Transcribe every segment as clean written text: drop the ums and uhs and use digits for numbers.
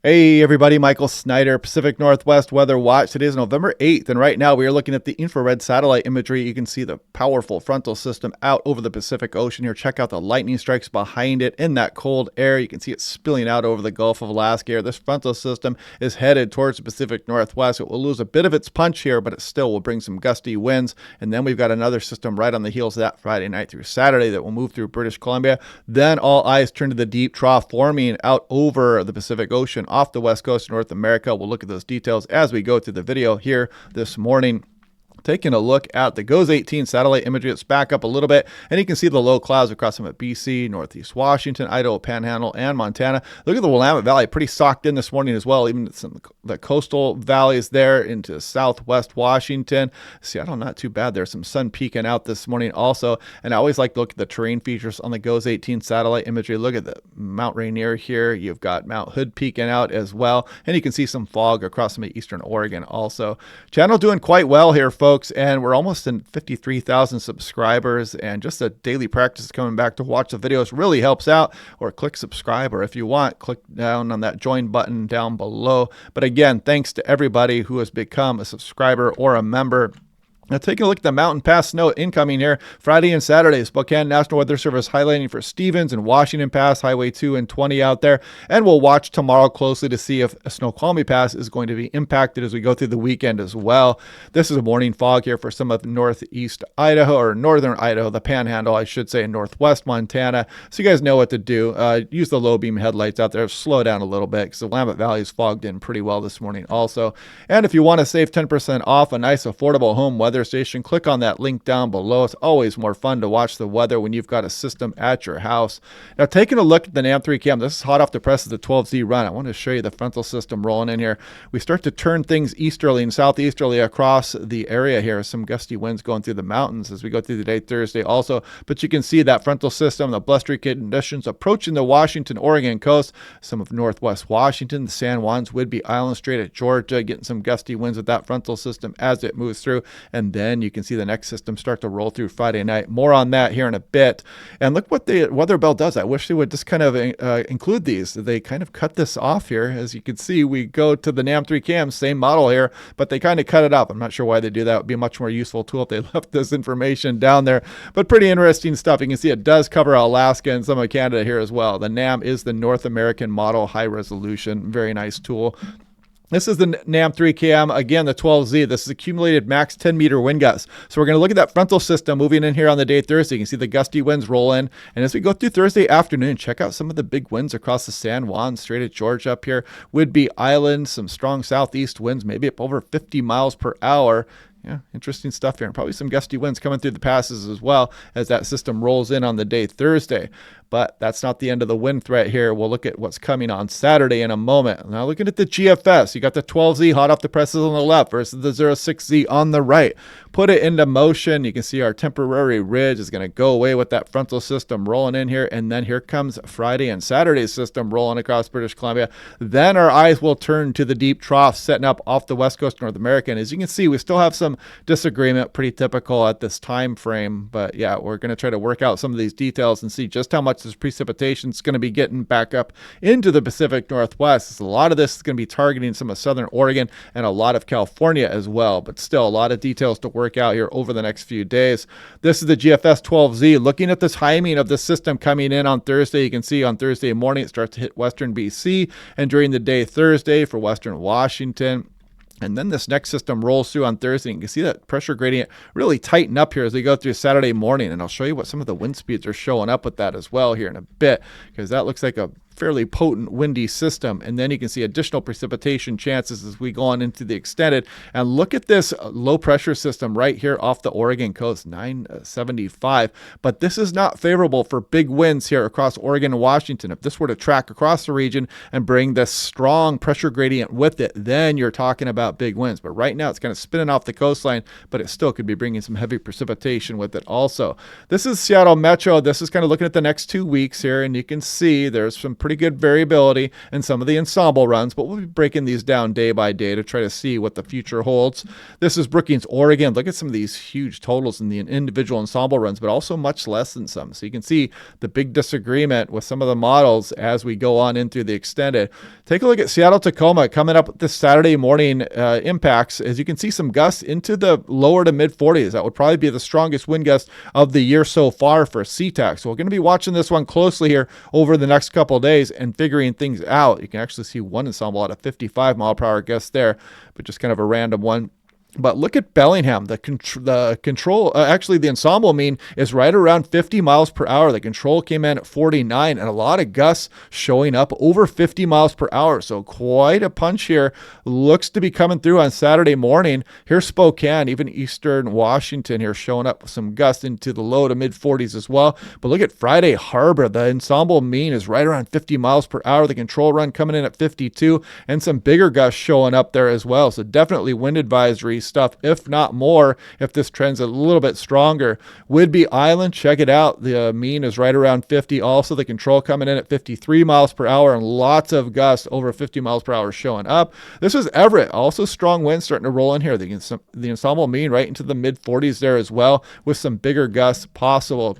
Hey everybody, Michael Snyder, Pacific Northwest Weather Watch. Today is November 8th, and right now we are looking at the infrared satellite imagery. You can see the powerful frontal system out over the Pacific Ocean here. Check out the lightning strikes behind it in that cold air. You can see it spilling out over the Gulf of Alaska here. This frontal system is headed towards the Pacific Northwest. It will lose a bit of its punch here, but it still will bring some gusty winds. And then we've got another system right on the heels of that Friday night through Saturday that will move through British Columbia. Then all eyes turn to the deep trough forming out over the Pacific Ocean off the west coast of North America. We'll look at those details as we go through the video here this morning. Taking a look at the GOES 18 satellite imagery, it's back up a little bit, and you can see the low clouds across some of BC, Northeast Washington, Idaho, Panhandle, and Montana. Look at the Willamette Valley, pretty socked in this morning as well, even some the coastal valleys there into southwest Washington. Seattle, not too bad. There's some sun peeking out this morning also, and I always like to look at the terrain features on the GOES 18 satellite imagery. Look at the Mount Rainier here. You've got Mount Hood peeking out as well, and you can see some fog across some of eastern Oregon also. Channel doing quite well here, folks. And we're almost in 53,000 subscribers, and just a daily practice coming back to watch the videos really helps out. Or click subscribe, or if you want, click down on that join button down below. But again, thanks to everybody who has become a subscriber or a member. Now, taking a look at the mountain pass snow incoming here Friday and Saturday. Spokane National Weather Service highlighting for Stevens and Washington Pass, Highway 2 and 20 out there. And we'll watch tomorrow closely to see if Snoqualmie Pass is going to be impacted as we go through the weekend as well. This is a morning fog here for some of northeast Idaho, or northern Idaho, the Panhandle, I should say, northwest Montana. So you guys know what to do. Use the low beam headlights out there. Slow down a little bit because the Willamette Valley is fogged in pretty well this morning also. And if you want to save 10% off a nice affordable home weather station, click on that link down below. It's always more fun to watch the weather when you've got a system at your house. Now, taking a look at the NAM3 cam, this is hot off the press of the 12Z run. I want to show you the frontal system rolling in here. We start to turn things easterly and southeasterly across the area here. Some gusty winds going through the mountains as we go through the day Thursday also. But you can see that frontal system, the blustery conditions approaching the Washington, Oregon coast, some of northwest Washington, the San Juans, Whidbey Island, straight at Georgia, getting some gusty winds with that frontal system as it moves through. And then you can see the next system start to roll through Friday night. More on that here in a bit. And look what the weather belt does. I wish they would just kind of include these. They kind of cut this off here. As you can see, we go to the NAM3 cam, same model here, but they kind of cut it up. I'm not sure why they do that. It would be a much more useful tool if they left this information down there. But pretty interesting stuff. You can see it does cover Alaska and some of Canada here as well. The NAM is the North American model, high resolution, very nice tool. This is the NAM3 cam, again, the 12Z. This is accumulated max 10-meter wind gusts. So we're going to look at that frontal system moving in here on the day Thursday. You can see the gusty winds roll in. And as we go through Thursday afternoon, check out some of the big winds across the San Juan, straight at Georgia up here. Whidbey Island, some strong southeast winds, maybe up over 50 miles per hour. Yeah, interesting stuff here. And probably some gusty winds coming through the passes as well as that system rolls in on the day Thursday. But that's not the end of the wind threat here. We'll look at what's coming on Saturday in a moment. Now looking at the GFS, you got the 12Z hot off the presses on the left versus the 06Z on the right. Put it into motion. You can see our temporary ridge is going to go away with that frontal system rolling in here. And then here comes Friday and Saturday's system rolling across British Columbia. Then our eyes will turn to the deep trough setting up off the west coast of North America. And as you can see, we still have some disagreement, pretty typical at this time frame. But yeah, we're going to try to work out some of these details and see just how much this precipitation is going to be getting back up into the Pacific Northwest. A lot of this is going to be targeting some of southern Oregon and a lot of California as well, but still a lot of details to work out here over the next few days. This is the GFS 12Z. Looking at the timing of the system coming in on Thursday, you can see on Thursday morning it starts to hit western BC, and during the day Thursday for western Washington. And then this next system rolls through on Thursday. You can see that pressure gradient really tighten up here as we go through Saturday morning. And I'll show you what some of the wind speeds are showing up with that as well here in a bit, because that looks like a fairly potent windy system. And then you can see additional precipitation chances as we go on into the extended. And look at this low pressure system right here off the Oregon coast, 975. But this is not favorable for big winds here across Oregon and Washington. If this were to track across the region and bring this strong pressure gradient with it, then you're talking about big winds. But right now it's kind of spinning off the coastline, but it still could be bringing some heavy precipitation with it also. This is Seattle Metro. This is kind of looking at the next 2 weeks here, and you can see there's some pretty good variability in some of the ensemble runs, but we'll be breaking these down day by day to try to see what the future holds. This is Brookings, Oregon. Look at some of these huge totals in the individual ensemble runs, but also much less than some. So you can see the big disagreement with some of the models as we go on in through the extended. Take a look at Seattle, Tacoma coming up this Saturday morning impacts. As you can see, some gusts into the lower to mid 40s. That would probably be the strongest wind gust of the year so far for SeaTac. So we're going to be watching this one closely here over the next couple of days and figuring things out. You can actually see one ensemble at a 55 mile per hour gust there, but just kind of a random one. But look at Bellingham. Actually, the ensemble mean is right around 50 miles per hour. The control came in at 49, and a lot of gusts showing up over 50 miles per hour. So quite a punch here. Looks to be coming through on Saturday morning. Here's Spokane, even eastern Washington here showing up with some gusts into the low to mid 40s as well. But look at Friday Harbor. The ensemble mean is right around 50 miles per hour. The control run coming in at 52, and some bigger gusts showing up there as well. So definitely wind advisory stuff, if not more, if this trend's a little bit stronger. Whidbey Island, check it out. The mean is right around 50. Also, the control coming in at 53 miles per hour, and lots of gusts over 50 miles per hour showing up. This is Everett. Also strong winds starting to roll in here. The ensemble mean right into the mid 40s there as well, with some bigger gusts possible.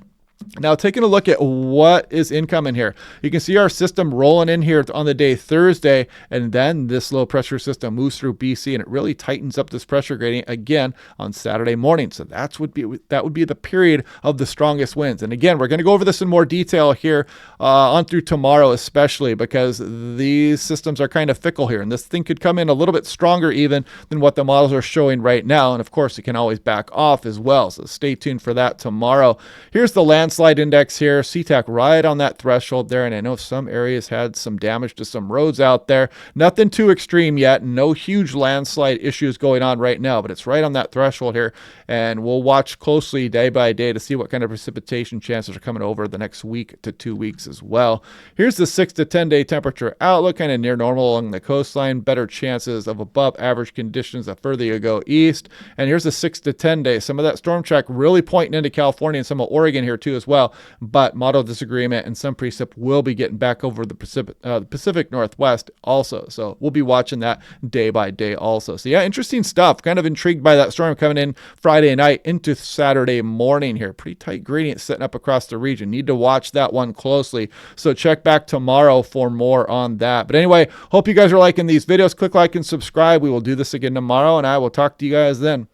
Now, taking a look at what is incoming here, you can see our system rolling in here on the day Thursday, and then this low pressure system moves through BC, and it really tightens up this pressure gradient again on Saturday morning. So that would be the period of the strongest winds. And again, we're going to go over this in more detail here on through tomorrow, especially because these systems are kind of fickle here, and this thing could come in a little bit stronger even than what the models are showing right now. And of course, it can always back off as well. So stay tuned for that tomorrow. Here's the landslide index here. SeaTac right on that threshold there, and I know some areas had some damage to some roads out there. Nothing too extreme yet. No huge landslide issues going on right now, but it's right on that threshold here, and we'll watch closely day by day to see what kind of precipitation chances are coming over the next week to 2 weeks as well. Here's the 6 to 10 day temperature outlook, kind of near normal along the coastline. Better chances of above average conditions the further you go east. And here's the 6 to 10 day. Some of that storm track really pointing into California and some of Oregon here too as well, but model disagreement and some precip will be getting back over the Pacific Northwest also. So we'll be watching that day by day also. So yeah, interesting stuff. Kind of intrigued by that storm coming in Friday night into Saturday morning here. Pretty tight gradient setting up across the region. Need to watch that one closely. So check back tomorrow for more on that. But anyway, hope you guys are liking these videos. Click like and subscribe. We will do this again tomorrow, and I will talk to you guys then.